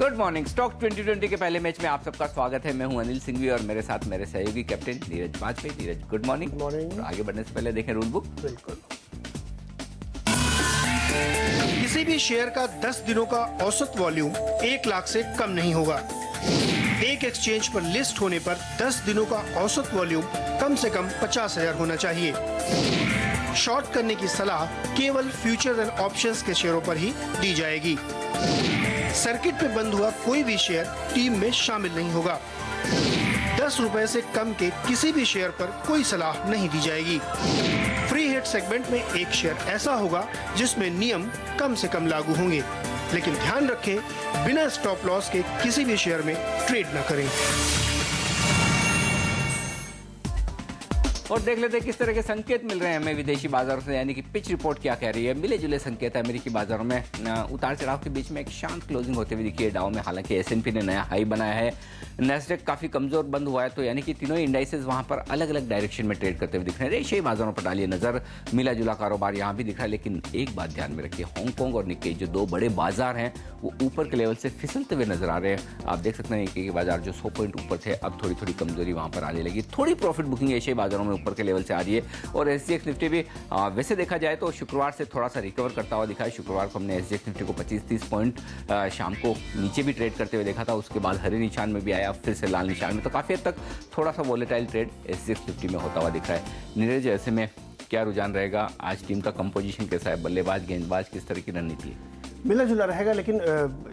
Good morning. Stock 2020 के पहले match में आप सबका स्वागत है। मैं हूं अनिल सिंघवी और मेरे साथ मेरे सहयोगी captain Neeraj Vajpayee. Neeraj, good morning. Morning. आगे बढ़ने से पहले देखें रूल बुक। बिल्कुल। किसी भी शेयर का 10 दिनों का औसत वॉल्यूम 1 लाख से कम नहीं होगा। एक एक्सचेंज पर लिस्ट होने पर 10 दिनों का औसत वॉल्यूम कम से कम 50,000 होना चाहिए। शॉर्ट करने की सलाह केवल फ्यूचर एंड ऑप्शंस के शेयरों पर ही दी जाएगी। सर्किट में बंद हुआ कोई भी शेयर टीम में शामिल नहीं होगा। 10 रुपए से कम के किसी भी शेयर पर कोई सलाह नहीं दी जाएगी। फ्री हिट सेगमेंट में एक शेयर ऐसा होगा जिसमें नियम कम से कम लागू होंगे, लेकिन ध्यान रखें बिना स्टॉप लॉस के किसी भी शेयर में ट्रेड न करें। और देख लेते हैं किस तरह के संकेत मिल रहे हैं हमें विदेशी बाजारों से, यानी कि पिच रिपोर्ट क्या कह रही है। मिले जुले संकेत है अमेरिकी बाजारों में। उतार चढ़ाव के बीच में एक शांत क्लोजिंग होते हुए दिखी है डाउ में। हालांकि एसएनपी ने नया हाई बनाया है, नैस्डैक काफी कमजोर बंद हुआ है, तो यानी कि तीनों इंडाइसेस वहां पर अलग अलग डायरेक्शन में ट्रेड करते हुए दिख रहे हैं। एशियाई बाजारों पर डालिए नजर, मिला जुला कारोबार यहाँ भी दिख रहा है। लेकिन एक बात ध्यान में रखिए, हांगकांग और निक्केई जो दो बड़े बाजार हैं वो ऊपर के लेवल से फिसलते हुए नजर आ रहे हैं। आप देख सकते हैं निक्केई बाजार जो 100 पॉइंट ऊपर थे, अब थोड़ी थोड़ी कमजोरी वहां पर आने लगी। थोड़ी प्रॉफिट बुकिंग एशियाई बाजारों में ऊपर के लेवल से आ रही है। और एसजीएक्स निफ्टी भी वैसे देखा जाए तो शुक्रवार से थोड़ा सा रिकवर करता हुआ दिखा है। शुक्रवार को हमने एसजीएक्स निफ्टी को 25-30 पॉइंट शाम को नीचे भी ट्रेड करते हुए देखा था, उसके बाद हरे निशान में भी आया, फिर से लाल निशान में, तो काफी हद तक थोड़ा सा वॉलेटाइल ट्रेड एसजीएक्स निफ्टी में होता हुआ दिख रहा है। नीरज, ऐसे में क्या रुझान रहेगा? आज टीम का कंपोजिशन कैसा है? बल्लेबाज, गेंदबाज, किस तरह की रणनीति है? मिला जुला रहेगा, लेकिन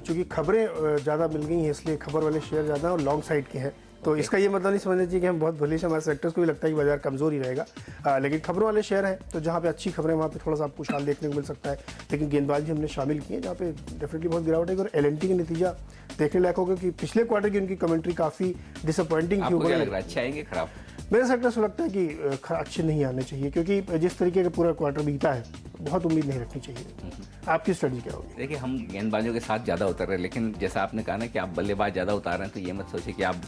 चूंकि खबरें ज्यादा मिल गई हैं इसलिए खबर वाले शेयर ज्यादा और लॉन्ग साइड के हैं, तो इसका ये मतलब नहीं समझना चाहिए कि हम बहुत बुलिश हैं। हमारे सेक्टर्स को भी लगता है कि बाजार कमजोर ही रहेगा, लेकिन खबरों वाले शेयर हैं तो जहाँ पे अच्छी खबरें वहाँ पे थोड़ा सा आपको उछाल देखने को मिल सकता है। लेकिन गेंदबाजी हमने शामिल की है जहाँ पे डेफिनेटली बहुत गिरावट है। और एलएनटी का नतीजा देखने लायक होगा कि पिछले क्वार्टर की उनकी कमेंट्री काफी डिसअपॉइंटिंग थी। अच्छे आएंगे खराब? मेरे सेक्टर से लगता है कि अच्छे नहीं आने चाहिए, क्योंकि जिस तरीके का पूरा क्वार्टर बीता है बहुत उम्मीद नहीं रखनी चाहिए। आपकी स्ट्रेटजी क्या होगी? देखिए, हम गेंदबाजों के साथ ज़्यादा उतर रहे हैं, लेकिन जैसा आपने कहा ना कि आप बल्लेबाज ज़्यादा उतार रहे हैं तो ये मत सोचिए कि आप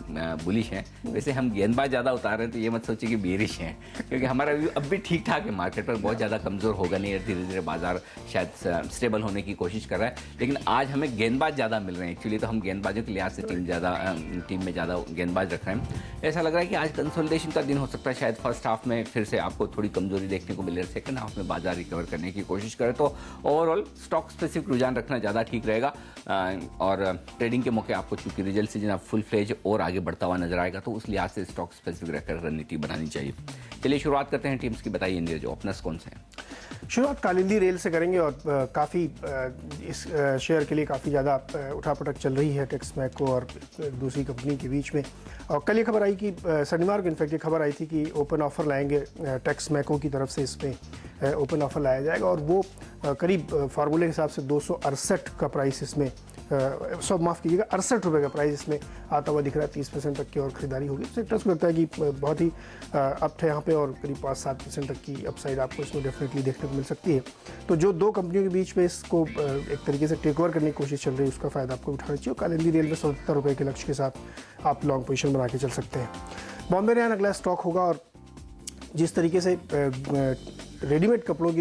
बुलिश हैं। वैसे हम गेंदबाज ज़्यादा उतार रहे हैं तो ये मत सोचिए कि बेरिश हैं, क्योंकि हमारा व्यू अब भी ठीक ठाक है। मार्केट पर बहुत ज़्यादा कमज़ोर होगा नहीं, धीरे धीरे बाजार शायद स्टेबल होने की कोशिश कर रहा है। लेकिन आज हमें गेंदबाज ज़्यादा मिल रहे हैं। एक्चुअली तो हम गेंदबाजों के लिहाज से टीम में ज़्यादा गेंदबाज रख रहे हैं। ऐसा लग रहा है कि आज कंसोलिडेशन का दिन हो सकता है। शायद फर्स्ट हाफ में फिर से आपको थोड़ी कमजोरी देखने को मिले, सेकंड हाफ में बाजार रिकवर करने की कोशिश करे तो ओवरऑल स्टॉक स्पेसिफिक रुझान रखना ज़्यादा ठीक रहेगा। और ट्रेडिंग के मौके आपको चूंकि रिजल्ट सीजन आप फुल फ्लेज और आगे बढ़ता हुआ नजर आएगा, तो उस लिहाज से स्टॉक स्पेसिफिक रहकर रणनीति बनानी चाहिए। चलिए शुरुआत करते हैं टीम्स की। बताइए नीरज, जो ओपनर्स कौन से हैं? शुरुआत कालिंदी रेल से करेंगे और काफ़ी इस शेयर के लिए काफ़ी ज़्यादा उठापटक चल रही है टेक्स मैको और दूसरी कंपनी के बीच में। और कल ये खबर आई कि शनिवार को इनफैक्ट ये खबर आई थी कि ओपन ऑफर लाएंगे टेक्स मैको की तरफ से, इसमें ओपन ऑफर लाया जाएगा और वो करीब फार्मूले के हिसाब से 268 का प्राइस इसमें, सब माफ़ कीजिएगा 68 रुपये का प्राइस इसमें आता हुआ दिख रहा है। 30% तक की और खरीदारी होगी। सेक्टर्स को लगता है कि बहुत ही अप है यहाँ पे और करीब 5-7% तक की अपसाइड आपको इसमें डेफिनेटली देखने को मिल सकती है। तो जो दो कंपनियों के बीच में इसको एक तरीके से टेक ओवर करने की कोशिश चल रही है, उसका फायदा आपको उठाना चाहिए। और कालिंदी रेल में 77 रुपये के लक्ष्य के साथ आप लॉन्ग पोजीशन बना के चल सकते हैं। बॉम्बे रेन अगला स्टॉक होगा और जिस तरीके से रेडीमेड कपड़ों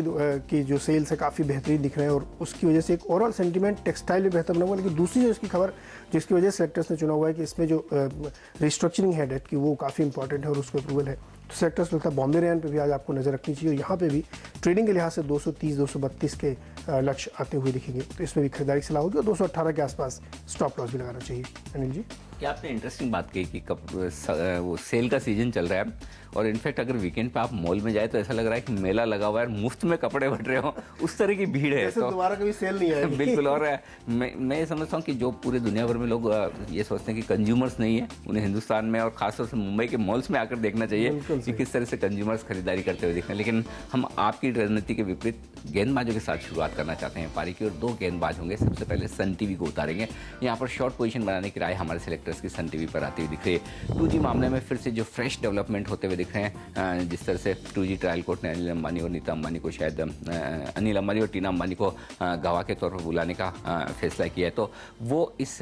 की जो सेल्स है काफ़ी बेहतरीन दिख रहे हैं और उसकी वजह से एक ओवरऑल सेंटीमेंट टेक्सटाइल में बेहतर बना हुआ। लेकिन दूसरी जो इसकी खबर जिसकी वजह से सेक्टर्स ने चुना हुआ है कि इसमें जो रिस्ट्रक्चरिंग है डेट की, वो काफ़ी इंपॉर्टेंट है और उसको अप्रूवल है। तो सेक्टर्स लगता है बॉम्बे रेन पे भी आज आपको नज़र रखनी चाहिए और यहाँ पे भी ट्रेडिंग के लिहाज से 230-232 के लक्ष्य आते हुए दिखेंगे, तो इसमें भी खरीदारी की सलाह होगी। और 218 के आसपास स्टॉप लॉस भी लगाना चाहिए। अनिल जी, क्या आपने इंटरेस्टिंग बात कही कि वो सेल का सीजन चल रहा है और इनफैक्ट अगर वीकेंड पे आप मॉल में जाए तो ऐसा लग रहा है कि मेला लगा हुआ है, मुफ्त में कपड़े बट रहे हो, उस तरह की भीड़ है। तो दोबारा कभी सेल नहीं है। बिल्कुल। और मैं ये समझता हूँ कि जो पूरे दुनिया भर में लोग ये सोचते हैं कि कंज्यूमर्स नहीं है, उन्हें हिंदुस्तान में और खासतौर से मुंबई के मॉल्स में आकर देखना चाहिए कि किस तरह से कंज्यूमर्स खरीदारी करते हुए दिख रहे हैं। लेकिन हम आपकी रणनीति के विपरीत गेंदबाजों के साथ शुरुआत करना चाहते हैं पारी की, और दो गेंदबाज होंगे। सबसे पहले सन टीवी को उतारेंगे। यहाँ पर शॉर्ट पोजीशन बनाने की राय हमारे सिलेक्टर्स की सन टीवी पर आती हुई दिख रही है। 2G मामले में फिर से जो फ्रेश डेवलपमेंट होते हुए दिख रहे हैं, जिस तरह से 2G ट्रायल कोर्ट ने अनिल अंबानी और नीता अंबानी को शायद अनिल अंबानी और टीना अंबानी को गवाह के तौर पर बुलाने का फैसला किया है, तो वो इस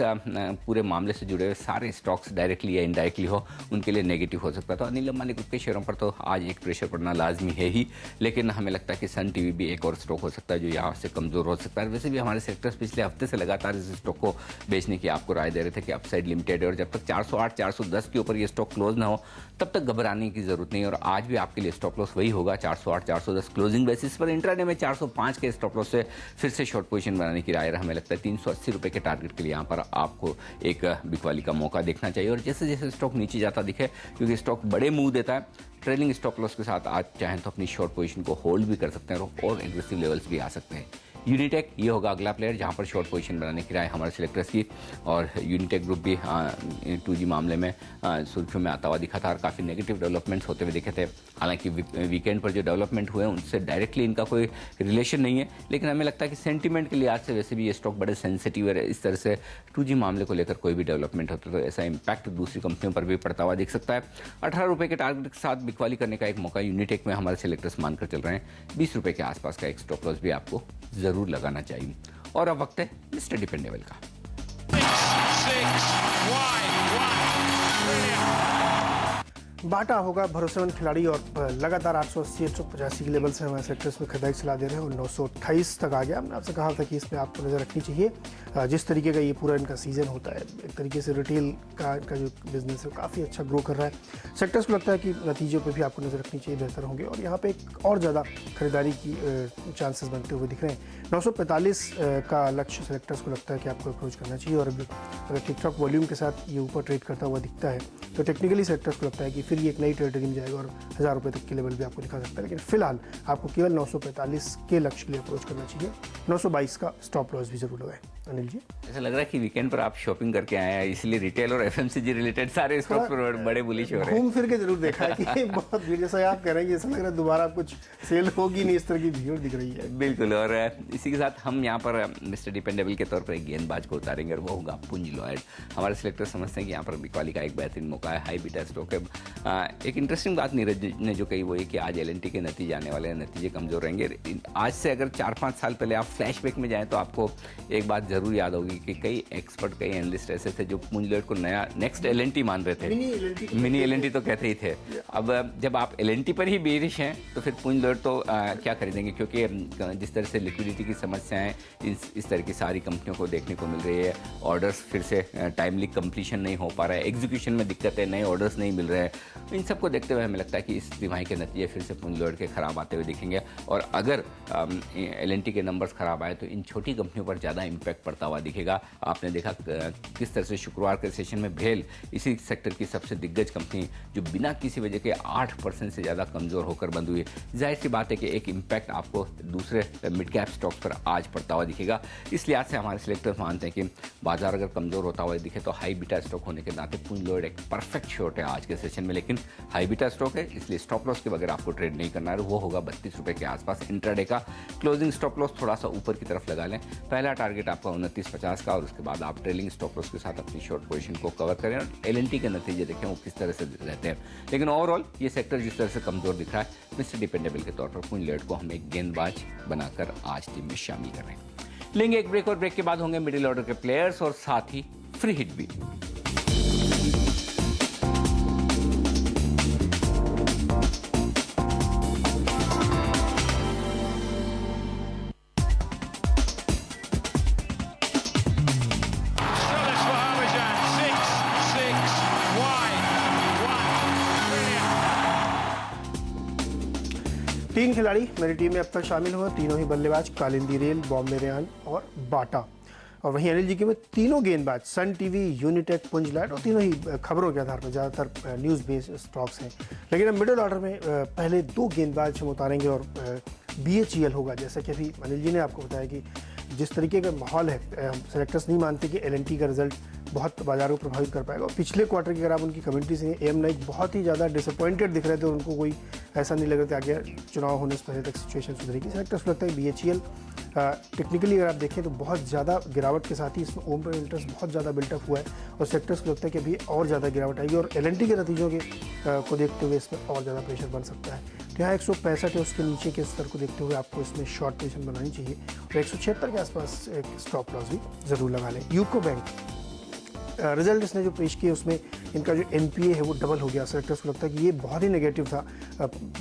पूरे मामले से जुड़े हुए सारे स्टॉक्स डायरेक्टली या इनडायरेक्टली हो उनके लिए नेगेटिव हो सकता है। तो अनिल अंबानी खुद के शेयरों पर तो आज एक प्रेशर पड़ना लाजमी है ही, लेकिन हमें लगता है कि सन टीवी भी एक और स्टॉक हो सकता है जो यहाँ से कमज़ोर हो सकता है। वैसे भी हमारे सेक्टर्स पिछले हफ्ते से लगातार इस स्टॉक को बेचने की आपको राय दे रहे थे कि अपसाइड लिमिटेड है और जब तक 408 410 के ऊपर ये स्टॉक क्लोज ना हो तब तक घबराने की जरूरत नहीं। और आज भी आपके लिए स्टॉप लॉस वही होगा 408 410 क्लोजिंग बेसिस पर। इंट्राडे में 405 के स्टॉप लॉस से फिर से शॉर्ट पोजीशन बनाने की राय हमें लगता है 380 रुपए के टारगेट के लिए यहाँ पर आपको एक बिकवाली का मौका देखना चाहिए। और जैसे जैसे स्टॉक नीचे जाता दिखे, क्योंकि स्टॉक बड़े मूव देता है, ट्रेलिंग स्टॉप लॉस के साथ आज चाहें तो अपनी शॉर्ट पोजीशन को होल्ड भी कर सकते हैं और एग्रेसिव लेवल्स भी आ सकते हैं। यूनिटेक ये होगा अगला प्लेयर जहां पर शॉर्ट पोजीशन बनाने की राय हमारे सिलेक्टर्स की। और यूनिटेक ग्रुप भी 2G मामले में सुर्खियों में आता हुआ दिखा था और काफ़ी नेगेटिव डेवलपमेंट्स होते हुए दिखे थे। हालांकि वीकेंड पर जो डेवलपमेंट हुए उनसे डायरेक्टली इनका कोई रिलेशन नहीं है, लेकिन हमें लगता है कि सेंटीमेंट के लिहाज से वैसे भी ये स्टॉक बड़े सेंसिटिव है। इस तरह से 2G मामले को लेकर कोई भी डेवलपमेंट होता है तो ऐसा इंपैक्ट दूसरी कंपनियों पर भी पड़ता हुआ दिख सकता है। 18 रुपये के टारगेट के साथ बिकवाली करने का एक मौका यूनिटेक में हमारे सिलेक्टर्स मानकर चल रहे हैं। 20 रुपये के आसपास का एक स्टॉप लॉस भी आपको ज़रूर लगाना चाहिए। और अब वक्त है मिस्टर डिपेंडेबल का। बाटा होगा भरोसेमंद खिलाड़ी और लगातार 880 885 के लेवल से हमारे सेक्टर्स में खरीदारी चला दे रहे हैं और 928 तक आ गया। हमने आपसे कहा था कि इसमें आपको नज़र रखनी चाहिए। जिस तरीके का ये पूरा इनका सीज़न होता है, एक तरीके से रिटेल का जो बिजनेस है वो काफ़ी अच्छा ग्रो कर रहा है। सेक्टर्स को लगता है कि नतीजों पे भी आपको नज़र रखनी चाहिए, बेहतर होंगे और यहाँ पे एक और ज़्यादा खरीदारी की चांसेस बनते हुए दिख रहे हैं। 945 का लक्ष्य सेक्टर्स को लगता है कि आपको अप्रोच करना चाहिए और अगर ठीक ठाक वॉल्यूम के साथ ये ऊपर ट्रेड करता हुआ दिखता है तो टेक्निकली सेक्टर्स को लगता है कि फिर ये एक नई टेरिटरी में जाएगा और 1000 रुपये तक के लेवल भी आपको दिखा सकता है। लेकिन फिलहाल आपको केवल 945 के लक्ष्य के लिए अप्रोच करना चाहिए। 922 का स्टॉप लॉस भी जरूर लगाएं। अनिल जी, ऐसा लग रहा है कि वीकेंड पर आप शॉपिंग करके आए हैं, इसलिए रिटेल और FMCG रिलेटेड सारे स्टॉक पर बड़े बुलिश हो रहे हैं। घूम फिर के जरूर देखा है कि बहुत भीड़, जैसा आप कह रहे हैं, ऐसा लग रहा है दोबारा कुछ सेल होगी नहीं, इस तरह की भीड़ दिख रही है। बिल्कुल। और इसी के साथ हम यहाँ पर मिस्टर डिपेंडेबल के तौर पर एक गेंदबाज को उतारेंगे और वो होगा पुंज लॉयड। हमारे सिलेक्टर समझते हैं कि यहाँ पर बिकवाली का एक बेहतरीन मौका है, हाई बीटा स्टॉक है। एक इंटरेस्टिंग बात नीरज ने जो कही वो ये कि आज LNT के नतीजे आने वाले हैं, नतीजे कमजोर रहेंगे। आज से अगर 4-5 साल पहले आप फ्लैशबैक में जाएं तो आपको एक बात जरूर याद होगी कि कई एक्सपर्ट, कई एनालिस्ट ऐसे थे जो पुंज लॉयड को नया नेक्स्ट LNT मान रहे थे, मिनी LNT तो कहते ही थे। अब जब आप LNT पर ही बेरिश हैं तो फिर पुंज लॉयड तो क्या खरीदेंगे, क्योंकि जिस तरह से लिक्विडिटी की समस्याएं इस तरह की सारी कंपनियों को देखने को मिल रही है। ऑर्डर्स फिर से टाइमली कंप्लीशन नहीं हो पा रहा है, एग्जीक्यूशन में दिक्कत है, नए ऑर्डर्स नहीं मिल रहे हैं। इन सबको देखते हुए हमें लगता है कि इस तिमाही के नतीजे फिर से पुंज लॉयड के खराब आते हुए दिखेंगे। और अगर LNT के नंबर्स खराब आए तो इन छोटी कंपनियों पर ज़्यादा इम्पैक्ट पड़ता हुआ दिखेगा। आपने देखा किस तरह से शुक्रवार के सेशन में भेल, इसी सेक्टर की सबसे दिग्गज कंपनी, जो बिना किसी वजह के 8% से ज़्यादा कमज़ोर होकर बंद हुई। जाहिर सी बात है कि एक इम्पैक्ट आपको दूसरे मिड कैप स्टॉक्स पर आज पड़ता हुआ दिखेगा। इस लिहाज से हमारे सिलेक्टर्स मानते हैं कि बाजार अगर कमज़ोर होता हुआ दिखे तो हाई बीटा स्टॉक होने के नाते पुंज लॉयड एक परफेक्ट शॉट है आज के सेशन में। लेकिन हाई बीटा स्टॉक है, इसलिए स्टॉप लॉस के बगैर आपको ट्रेड नहीं करना है। वो होगा 32 रुपये के आसपास इंट्राडे का क्लोजिंग स्टॉप लॉस। थोड़ा सा ऊपर की तरफ लगा लें। पहला टारगेट आपका 29.50 का और उसके बाद आप ट्रेलिंग स्टॉप लॉस के साथ अपनी शॉर्ट पोजीशन को कवर करें और LNT के नतीजे देखें वो किस तरह से रहते हैं। लेकिन ओवरऑल ये सेक्टर जिस तरह से कमजोर दिख रहा है, मिस्टर डिपेंडेबल के तौर पर पुंज लॉयड को हम एक गेंदबाज बनाकर आज टीम में शामिल कर रहे हैं। लेंगे एक ब्रेक और ब्रेक के बाद होंगे मिडिल ऑर्डर के प्लेयर्स और साथ ही फ्री हिट भी। तीन खिलाड़ी मेरी टीम में अब तक शामिल हुए, तीनों ही बल्लेबाज कालिंदी रेल, बॉम्बे रेयान और बाटा। और वहीं अनिल जी के में तीनों गेंदबाज सन टीवी, यूनिटेक, पुंज लॉयड और तीनों ही खबरों के आधार पर ज़्यादातर न्यूज़ बेस्ड स्टॉक्स हैं। लेकिन अब मिडिल ऑर्डर में पहले दो गेंदबाज हम उतारेंगे और BHEL होगा। जैसा कि अभी अनिल जी ने आपको बताया कि जिस तरीके का माहौल है, सेलेक्टर्स नहीं मानते कि LNT का रिजल्ट बहुत बाजार को प्रभावित कर पाएगा। और पिछले क्वार्टर की अगर आप उनकी कमेंट्री से AM नाइक बहुत ही ज़्यादा डिसअपॉइंटेड दिख रहे थे और उनको कोई ऐसा नहीं लग रहा था आगे चुनाव होने से पहले तक सिचुएशन सुधरेगी। सेलेक्टर्स को लगता है BHEL टेक्निकली अगर आप देखें तो बहुत ज़्यादा गिरावट के साथ ही इसमें ओम पर इंटरेस्ट बहुत ज़्यादा बिल्टअप हुआ है और सेक्टर्स को लगता है कि अभी और ज़्यादा गिरावट आएगी और LNT के नतीजों के को देखते हुए इसमें और ज़्यादा प्रेशर बन सकता है। तो यहाँ 165 है, उसके नीचे के स्तर को देखते हुए आपको इसमें शॉर्ट पोजीशन बनानी चाहिए और 176 के आसपास एक स्टॉप लॉस भी ज़रूर लगा लें। यूको बैंक रिजल्ट इसने जो पेश किए उसमें इनका जो एनपीए है वो डबल हो गया। सेलेक्टर्स को लगता है कि ये बहुत ही नेगेटिव था।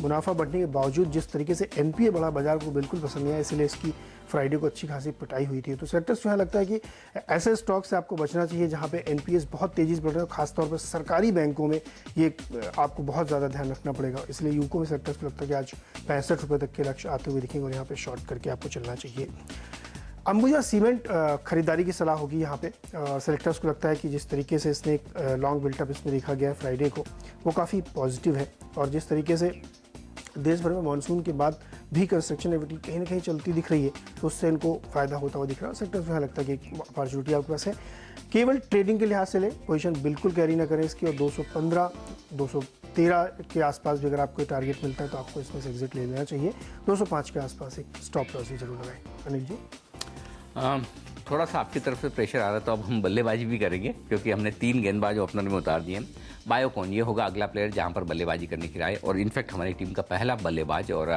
मुनाफा बढ़ने के बावजूद जिस तरीके से एनपीए बढ़ा, बाजार को बिल्कुल पसंद नहीं आया, इसलिए इसकी फ्राइडे को अच्छी खासी पिटाई हुई थी। तो सेलेक्टर्स को यहाँ लगता है कि ऐसे स्टॉक से आपको बचना चाहिए जहाँ पे एनपीएस बहुत तेजी से बढ़ रहे हैं, खासतौर पर सरकारी बैंकों में ये आपको बहुत ज़्यादा ध्यान रखना पड़ेगा। इसलिए यूको में सेलेक्टर्स को लगता है कि आज 65 रुपये तक के लक्ष्य आते हुए दिखेंगे और यहाँ पे शॉर्ट करके आपको चलना चाहिए। अंबुजा सीमेंट खरीदारी की सलाह होगी यहाँ पे। सेलेक्टर्स को लगता है कि जिस तरीके से इसने एक लॉन्ग बिल्टअप इसमें देखा गया है फ्राइडे को, वो काफ़ी पॉजिटिव है। और जिस तरीके से देश भर में मानसून के बाद भी कंस्ट्रक्शन एक्टिविटी कहीं ना कहीं चलती दिख रही है, तो उससे इनको फायदा होता हुआ दिख रहा है। सेक्टर्स में लगता है कि अपॉर्चुनिटी आपके पास है। केवल ट्रेडिंग के लिहाज से ले, पोजीशन बिल्कुल कैरी ना करें इसकी। और 215 213 के आसपास भी अगर आपको टारगेट मिलता है तो आपको इसमें से एग्जिट ले लेना चाहिए। 205 के आसपास एक स्टॉप लॉस भी जरूर लगाएं। अनिल जी, थोड़ा सा आपकी तरफ से प्रेशर आ रहा है, तो अब हम बल्लेबाजी भी करेंगे क्योंकि हमने 3 गेंदबाज ओपनर में उतार दिए हैं। बायोकॉन ये होगा अगला प्लेयर जहां पर बल्लेबाजी करने की राय, और इनफैक्ट हमारी टीम का पहला बल्लेबाज। और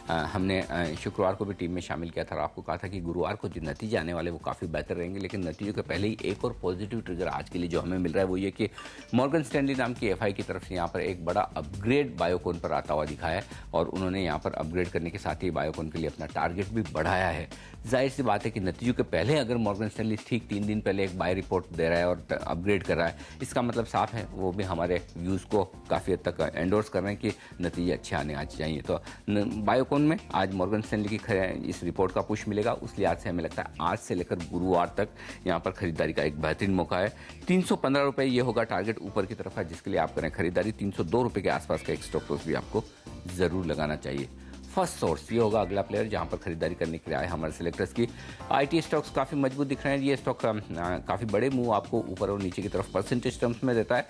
हमने शुक्रवार को भी टीम में शामिल किया था और आपको कहा था कि गुरुवार को जो नतीजे आने वाले वो काफ़ी बेहतर रहेंगे। लेकिन नतीजों के पहले ही एक और पॉजिटिव ट्रिगर आज के लिए जो हमें मिल रहा है वो ये कि मॉर्गन स्टैनली नाम की एफआई की तरफ से यहाँ पर एक बड़ा अपग्रेड बायोकॉन पर आता हुआ दिखा है। और उन्होंने यहाँ पर अपग्रेड करने के साथ ही बायोकॉन के लिए अपना टारगेट भी बढ़ाया है। जाहिर सी बात है कि नतीजों के पहले अगर मॉर्गन स्टैनली ठीक 3 दिन पहले एक बाय रिपोर्ट दे रहा है और अपग्रेड कर रहा है, इसका मतलब साफ है वो भी हमारे व्यूज़ को काफ़ी हद तक एंडोर्स कर रहे हैं कि नतीजे अच्छे आने आज चाहिए। तो बायोकॉन में आज मॉर्गन स्टैनली की इस रिपोर्ट का पुश मिलेगा। उस लिहाज से हमें लगता है आज से लेकर गुरुवार तक यहाँ पर खरीदारी का एक बेहतरीन मौका है। 315 रुपये ये होगा टारगेट ऊपर की तरफ है, जिसके लिए आप करें खरीदारी। 302 रुपये के आसपास का एक स्टॉप लॉस भी आपको ज़रूर लगाना चाहिए। फर्स्ट सोर्स ये होगा अगला प्लेयर जहां पर खरीदारी करने की राय हमारे सिलेक्टर्स की। आईटी स्टॉक्स काफ़ी मजबूत दिख रहे हैं। ये स्टॉक काफ़ी बड़े मूव आपको ऊपर और नीचे की तरफ परसेंटेज टर्म्स में देता है।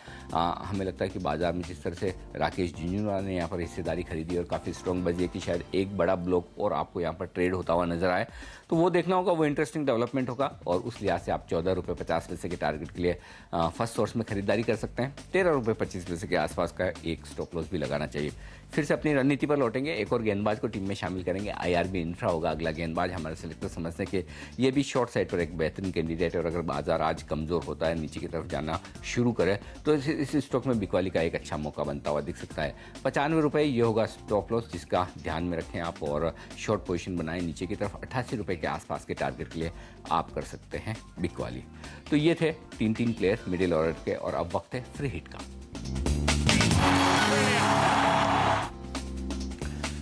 हमें लगता है कि बाजार में जिस तरह से राकेश झुंझुनवाला ने यहाँ पर हिस्सेदारी खरीदी और काफ़ी स्ट्रॉन्ग बजी है कि शायद एक बड़ा ब्लॉक और आपको यहाँ पर ट्रेड होता हुआ नजर आए, तो वो देखना होगा, वो इंटरेस्टिंग डेवलपमेंट होगा। और उस लिहाज से आप 14 रुपये 50 पैसे के टारगेट के लिए फर्स्ट सोर्स में खरीदारी कर सकते हैं। 13 रुपये 25 पैसे के आसपास का एक स्टॉप लॉस भी लगाना चाहिए। फिर से अपनी रणनीति पर लौटेंगे, एक और गेंदबाज को टीम में शामिल करेंगे। आईआरबी इंफ्रा होगा अगला गेंदबाज। हमारे सेलेक्टर समझते हैं कि ये भी शॉर्ट साइड पर एक बेहतरीन कैंडिडेट है और अगर बाजार आज कमजोर होता है, नीचे की तरफ जाना शुरू करे, तो इस स्टॉक में बिकवाली का एक अच्छा मौका बनता हुआ दिख सकता है। 95 रुपये ये होगा स्टॉप लॉस, जिसका ध्यान में रखें आप और शॉर्ट पोजीशन बनाएं। नीचे की तरफ 88 रुपये के आसपास के टारगेट के लिए आप कर सकते हैं बिकवाली। तो ये थे 3 प्लेयर मिडिल ऑर्डर के, और अब वक्त है फ्री हिट का।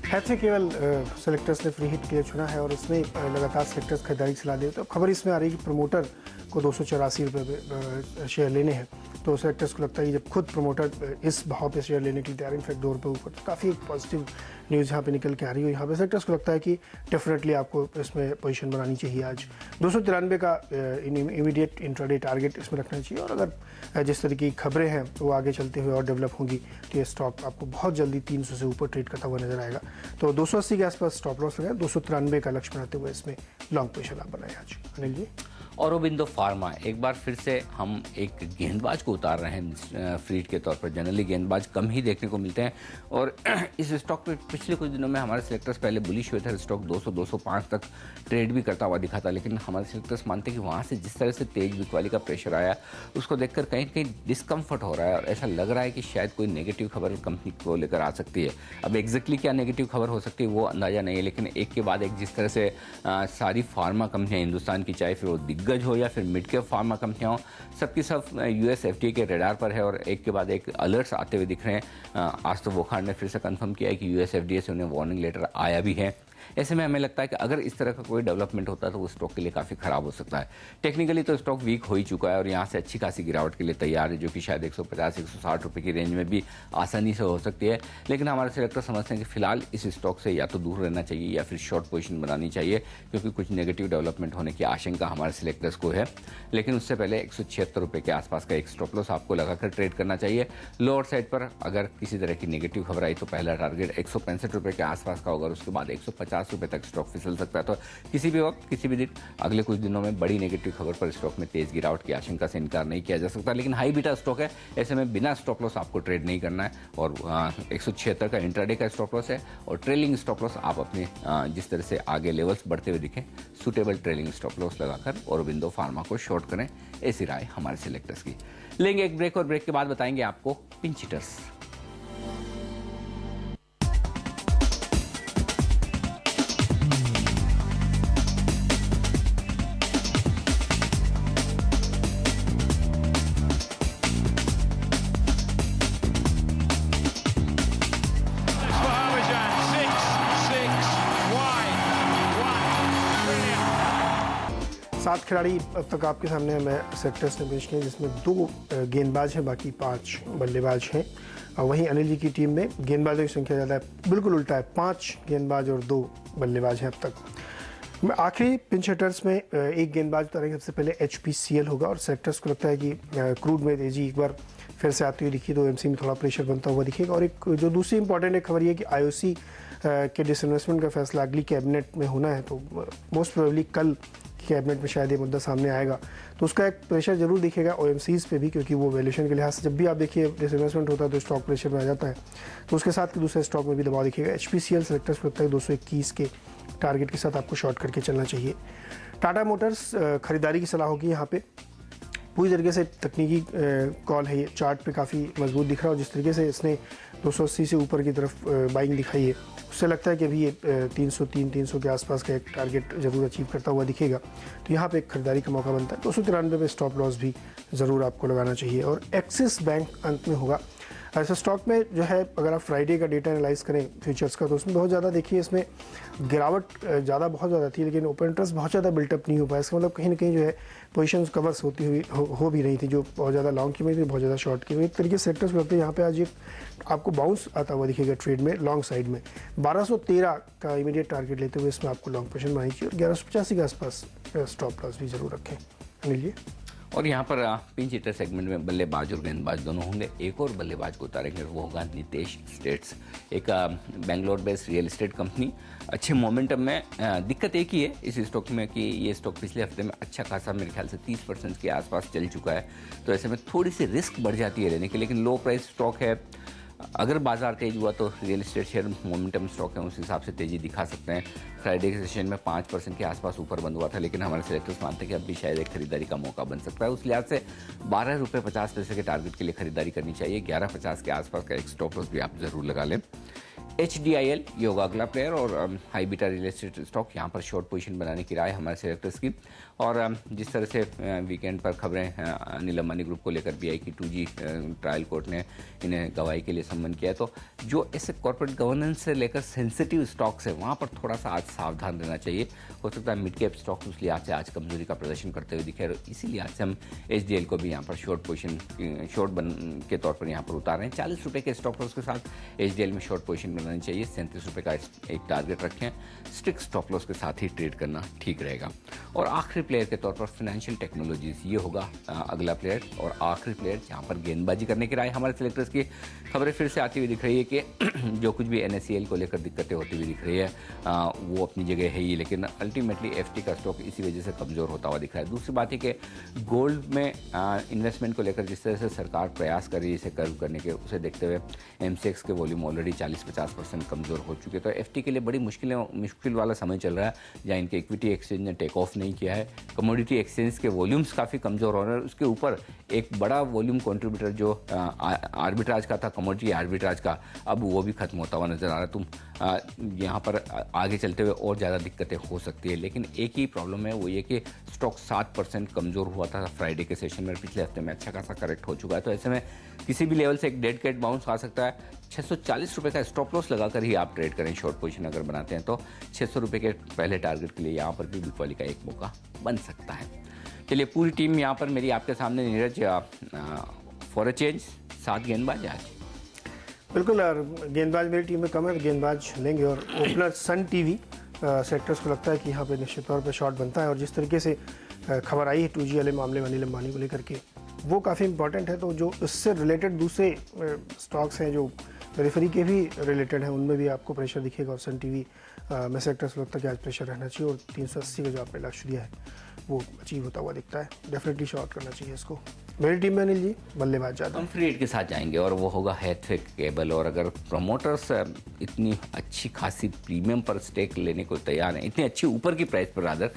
हैथवे केवल सेलेक्टर्स ने फ्री हिट के लिए चुना है और इसमें लगातार सेलेक्टर्स खरीदारी की सलाह दे। तो खबर इसमें आ रही है कि प्रमोटर को 284 रुपये शेयर लेने हैं। तो सेलेक्टर्स को लगता है कि जब खुद प्रमोटर इस भाव पे शेयर लेने के लिए तैयार है, इनफैक्ट 2 रुपये ऊपर, तो काफ़ी एक पॉजिटिव न्यूज़ यहाँ पे निकल के आ रही है। यहाँ पे सेलेक्टर्स को लगता है कि डेफिनेटली आपको इसमें पोजीशन बनानी चाहिए। आज 293 का इमीडिएट इंट्राडे टारगेट इसमें रखना चाहिए। और अगर जिस तरीके की खबरें हैं वो आगे चलते हुए और डेवलप होंगी तो ये स्टॉक आपको बहुत जल्दी 300 से ऊपर ट्रेड करता हुआ नजर आएगा। तो 280 के आसपास स्टॉप लॉस लगाए, 293 का लक्ष्य बनाते हुए इसमें लॉन्ग पोजीशन आप बनाए आज। अनिल जी, औरोबिंदो फार्मा, एक बार फिर से हम एक गेंदबाज को उतार रहे हैं फ्रीट के तौर पर। जनरली गेंदबाज कम ही देखने को मिलते हैं और इस स्टॉक पे पिछले कुछ दिनों में हमारे सेलेक्टर्स पहले बुलिश हुए थे। स्टॉक 200-205 तक ट्रेड भी करता हुआ दिखा था, लेकिन हमारे सेलेक्टर्स मानते हैं कि वहाँ से जिस तरह से तेज बिकवाली का प्रेशर आया, उसको देखकर कहीं कहीं डिस्कम्फर्ट हो रहा है और ऐसा लग रहा है कि शायद कोई नेगेटिव खबर कंपनी को लेकर आ सकती है। अब एग्जैक्टली क्या नेगेटिव खबर हो सकती है वो अंदाजा नहीं है, लेकिन एक के बाद एक जिस तरह से सारी फार्मा कंपनियाँ हिंदुस्तान की, चाहे फिर वो दिग्गज हो या फिर मिड कैप फार्मा कंपनियां हो, सबकी सब यूएस एफडीए के रडार पर है और एक के बाद एक अलर्ट्स आते हुए दिख रहे हैं। आज तो वोखार ने फिर से कंफर्म किया है कि यूएस एफडीए से उन्हें वार्निंग लेटर आया भी है। ऐसे में हमें लगता है कि अगर इस तरह का कोई डेवलपमेंट होता है तो वो स्टॉक के लिए काफ़ी खराब हो सकता है। टेक्निकली तो स्टॉक वीक हो ही चुका है और यहाँ से अच्छी खासी गिरावट के लिए तैयार है, जो कि शायद 150-160 रुपये की रेंज में भी आसानी से हो सकती है। लेकिन हमारे सेलेक्टर समझते हैं कि फिलहाल इस स्टॉक से या तो दूर रहना चाहिए या फिर शॉर्ट पोजीशन बनानी चाहिए, क्योंकि कुछ नेगेटिव डेवलपमेंट होने की आशंका हमारे सेलेक्टर्स को है। लेकिन उससे पहले 176 रुपये के आसपास का एक स्टॉप लॉस आपको लगाकर ट्रेड करना चाहिए। लोअर साइड पर अगर किसी तरह की नेगेटिव खबर आई तो पहला टारगेट 165 रुपये के आसपास का होगा और उसके बाद 150 ₹50 तक स्टॉक फिसल सकता है। तो किसी भी वक्त, किसी भी दिन, अगले कुछ दिनों में बड़ी नेगेटिव खबर पर स्टॉक में तेज गिरावट की आशंका से इनकार नहीं किया जा सकता। लेकिन हाई बीटा स्टॉक है, ऐसे में बिना स्टॉप लॉस आपको ट्रेड नहीं करना है। और 176 का इंट्राडे का स्टॉप लॉस है और ट्रेलिंग स्टॉप लॉस आप अपने जिस तरह से आगे लेवल्स बढ़ते हुए दिखें, सुटेबल ट्रेलिंग स्टॉप लॉस लगाकर औरोबिंदो फार्मा को शॉर्ट करें, ऐसी राय हमारे सिलेक्टर्स की। लेंगे एक ब्रेक और ब्रेक के बाद बताएंगे आपको पिंच हिटर्स। सात खिलाड़ी अब तक आपके सामने मैं सेक्टर्स ने पेश किए, जिसमें 2 गेंदबाज हैं, बाकी 5 बल्लेबाज हैं। और वहीं अनिल जी की टीम में गेंदबाजों की संख्या ज़्यादा है, बिल्कुल उल्टा है, 5 गेंदबाज और 2 बल्लेबाज हैं अब तक। आखिरी पिंच हिटर्स में एक गेंदबाज उतारेंगे। सबसे पहले HPCL होगा और सेक्टर्स को लगता है कि क्रूड में तेजी एक बार फिर से आती हुई दिखी तो OMC में थोड़ा प्रेशर बनता हुआ दिखेगा। और एक जो दूसरी इंपॉर्टेंट एक खबर ये कि IOC के डिसइन्वेस्टमेंट का फैसला अगली कैबिनेट में होना है, तो मोस्ट प्रोबेबली कल कैबिनेट में शायद ये मुद्दा सामने आएगा, तो उसका एक प्रेशर जरूर दिखेगा OMCs पे भी, क्योंकि वो वैल्यूएशन के लिहाज से जब भी आप देखिए डिसइन्वेस्टमेंट होता है तो स्टॉक प्रेशर में आ जाता है, तो उसके साथ दूसरे स्टॉक में भी दबाव दिखेगा। HPCL सेलेक्टर्स को लगता है 221 के टारगेट के साथ आपको शॉर्ट करके चलना चाहिए। टाटा मोटर्स खरीदारी की सलाह होगी यहाँ पे, पूरी तरीके से तकनीकी कॉल है ये, चार्ट पे काफ़ी मजबूत दिख रहा है और जिस तरीके से इसने 280 से ऊपर की तरफ बाइंग दिखाई है, उससे लगता है कि अभी ये 303-300 के आसपास का एक टारगेट जरूर अचीव करता हुआ दिखेगा, तो यहाँ पे एक खरीदारी का मौका बनता है। 293 पे स्टॉप लॉस भी ज़रूर आपको लगाना चाहिए। और एक्सिस बैंक अंत में होगा। ऐसे स्टॉक में जो है, अगर आप फ्राइडे का डेटा एनालाइज करें फ्यूचर्स का, तो उसमें बहुत ज़्यादा देखिए इसमें गिरावट बहुत ज़्यादा थी, लेकिन ओपन इंटरेस्ट बहुत ज़्यादा बिल्टअप नहीं हो पाया। इसका मतलब कहीं ना कहीं जो है पोजीशंस कवर्स होती हुई हो भी रही थी, जो बहुत ज़्यादा लॉन्ग की हुई थी, बहुत ज़्यादा शॉर्ट की हुई। एक तरीके से सेक्टर्स को लगता है यहाँ पे आज एक आपको बाउंस आता हुआ दिखेगा ट्रेड में लॉन्ग साइड में। 1213 का इमीडिएट टारगेट लेते हुए इसमें आपको लॉन्ग पोजीशन बनानी चाहिए और 1185 के आसपास स्टॉप लॉस भी ज़रूर रखें। अनिल जी। और यहाँ पर पिंच हिटर सेगमेंट में बल्लेबाज और गेंदबाज दोनों होंगे। एक और बल्लेबाज को उतारेंगे, वो होगा नितेश स्टेट्स, एक Bangalore based real estate company. अच्छे मोमेंटम में दिक्कत एक ही है इस स्टॉक में कि ये स्टॉक पिछले हफ्ते में अच्छा खासा मेरे ख्याल से 30% के आसपास चल चुका है, तो ऐसे में थोड़ी सी रिस्क बढ़ जाती है लेने की। लेकिन लो प्राइस स्टॉक है, अगर बाजार तेज हुआ तो real estate share momentum stock है, उस हिसाब से तेजी दिखा सकते हैं। फ्राइडे के सेशन में 5% के आसपास ऊपर बंद हुआ था, लेकिन हमारे सेलेक्टर्स मानते हैं कि अब भी शायद एक खरीदारी का मौका बन सकता है। उस लिहाज से ₹12.50 के टारगेट के लिए खरीदारी करनी चाहिए। 11.50 के आसपास का एक स्टॉप लॉस भी आप जरूर लगा लें। HDIL ये होगा अगला प्लेयर और high beta real estate stock, यहाँ पर शॉर्ट पोजीशन बनाने की राय हमारे सेलेक्टर्स की। और जिस तरह से वीकेंड पर खबरें अनिल अंबानी ग्रुप को लेकर BI की 2G ट्रायल कोर्ट ने इन्हें गवाही के लिए सम्मन किया है, तो जो ऐसे कॉर्पोरेट गवर्नेंस से लेकर सेंसिटिव स्टॉक्स है वहाँ पर थोड़ा सा आज सावधान रहना चाहिए। हो सकता है मिड कैप स्टॉक उस लिहाज से आज कमजोरी का प्रदर्शन करते हुए दिखे, और इसी लिहाज से हम HDIL को भी यहाँ पर शॉर्ट पोजीशन शॉर्ट बन के तौर पर यहाँ पर उतार रहे हैं। ₹40 के स्टॉक लॉस के साथ HDIL में शॉर्ट पोजीशन बनानी चाहिए। ₹37 का एक टारगेट रखें, स्ट्रिक्ट स्टॉप लॉस के साथ ही ट्रेड करना ठीक रहेगा। और आखिरी प्लेयर के तौर पर फाइनेंशियल टेक्नोलॉजीज ये होगा अगला प्लेयर और आखिरी प्लेयर जहाँ पर गेंदबाजी करने की राय हमारे सेलेक्टर्स की। खबरें फिर से आती हुई दिख रही है कि जो कुछ भी NSCL को लेकर दिक्कतें होती हुई दिख रही है वो अपनी जगह है ही, लेकिन अल्टीमेटली FT का स्टॉक इसी वजह से कमज़ोर होता हुआ दिख रहा है। दूसरी बात है कि गोल्ड में इन्वेस्टमेंट को लेकर जिस तरह से सरकार प्रयास कर रही है इसे कर्व करने के, उसे देखते हुए MCX के वॉल्यूम ऑलरेडी 40-50% कमज़ोर हो चुके, तो FT के लिए बड़ी मुश्किल वाला समय चल रहा है, जहाँ इनके इक्विटी एक्सचेंज ने टेक ऑफ नहीं किया है। कमोडिटी एक्सचेंज के वॉल्यूम्स काफ़ी कमज़ोर हो रहे हैं, उसके ऊपर एक बड़ा वॉल्यूम कंट्रीब्यूटर जो आर्बिट्राज का था, कमोडिटी आर्बिट्राज का, अब वो भी खत्म होता हुआ नजर आ रहा है। तुम यहाँ पर आगे चलते हुए और ज़्यादा दिक्कतें हो सकती है, लेकिन एक ही प्रॉब्लम है, वो ये कि स्टॉक 7% कमज़ोर हुआ था फ्राइडे के सेशन में, पिछले हफ्ते में अच्छा खासा करेक्ट हो चुका है, तो ऐसे में किसी भी लेवल से एक डेड कैट बाउंस आ सकता है। ₹640 का स्टॉप लॉस लगाकर ही आप ट्रेड करें। शॉर्ट पोजीशन अगर बनाते हैं तो ₹600 के पहले टारगेट के लिए यहाँ पर भी बिकवाली का एक मौका बन सकता है। चलिए, पूरी टीम यहाँ पर मेरी आपके सामने। नीरज, फॉर अ चेंज 7 गेंदबाज आज। बिल्कुल यार, गेंदबाज मेरी टीम में कम है, गेंदबाज लेंगे। और ओपनर सन टीवी सेक्टर्स को लगता है कि यहाँ पे निश्चित तौर पे शॉट बनता है, और जिस तरीके से खबर आई है 2G वाले मामले में अनिल अंबानी को लेकर के, वो काफ़ी इंपॉर्टेंट है। तो जो इससे रिलेटेड दूसरे स्टॉक्स हैं जो पेरिफेरी के भी रिलेटेड हैं, उनमें भी आपको प्रेशर दिखेगा। और सन टीवी में सेक्टर्स लगता है कि आज प्रेशर रहना चाहिए और 380 का जो आपने लक्ष्य दिया है वो अचीव होता हुआ दिखता है। डेफिनेटली शॉर्ट करना चाहिए इसको। मेरी टीम में अनिल जी बल्लेबाज ज़्यादा हम फ्री हिट के साथ जाएंगे और वो होगा हैथवे केबल। और अगर प्रमोटर्स इतनी अच्छी खासी प्रीमियम पर स्टेक लेने को तैयार हैं, इतनी अच्छी ऊपर की प्राइस पर रादर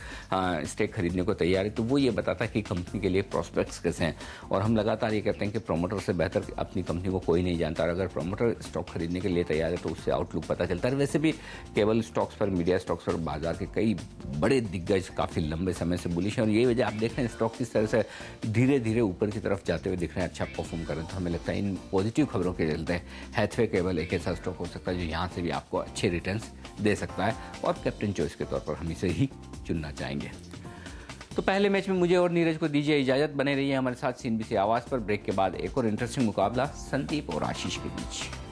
स्टेक खरीदने को तैयार है, तो वो ये बताता है कि कंपनी के लिए प्रॉस्पेक्ट्स कैसे हैं। और हम लगातार ये कहते हैं कि प्रमोटर से बेहतर अपनी कंपनी को कोई नहीं जानता। और अगर प्रमोटर स्टॉक खरीदने के लिए तैयार है तो उससे आउटलुक पता चलता है। वैसे भी केबल स्टॉक्स पर, मीडिया स्टॉक्स पर बाजार के कई बड़े दिग्गज काफ़ी लंबे समय से बुलिश हैं। और यही वजह आप देख रहे हैं स्टॉक किस तरह से धीरे धीरे ऊपर की तरफ जाते हुए दिख रहे हैं, अच्छा परफॉर्म कर रहे हैं। तो हमें लगता है इन पॉजिटिव खबरों के चलते हैथवे केबल एक ऐसा स्टॉक हो सकता है जो यहाँ से भी आपको अच्छे रिटर्न्स दे सकता है और कैप्टन चॉइस के तौर पर हम इसे ही चुनना चाहेंगे। तो पहले मैच में मुझे और नीरज को दीजिए इजाजत। बने रहिए हमारे साथ CNBC आवाज़ पर। ब्रेक के बाद एक और इंटरेस्टिंग मुकाबला संदीप और आशीष के बीच।